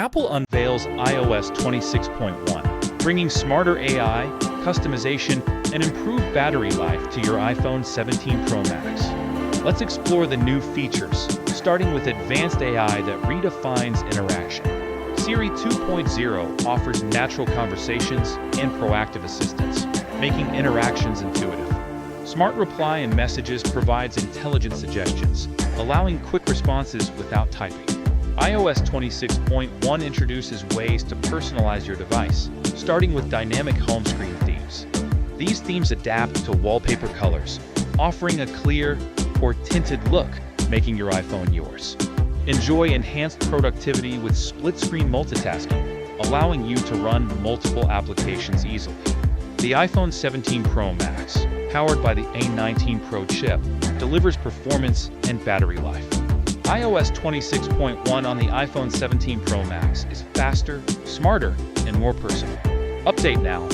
Apple unveils iOS 26.1, bringing smarter AI, customization, and improved battery life to your iPhone 17 Pro Max. Let's explore the new features, starting with advanced AI that redefines interaction. Siri 2.0 offers natural conversations and proactive assistance, making interactions intuitive. Smart Reply and Messages provides intelligent suggestions, allowing quick responses without typing. iOS 26.1 introduces ways to personalize your device, starting with dynamic home screen themes. These themes adapt to wallpaper colors, offering a clear or tinted look, making your iPhone yours. Enjoy enhanced productivity with split-screen multitasking, allowing you to run multiple applications easily. The iPhone 17 Pro Max, powered by the A19 Pro chip, delivers performance and battery life. iOS 26.1 on the iPhone 17 Pro Max is faster, smarter, and more personal. Update now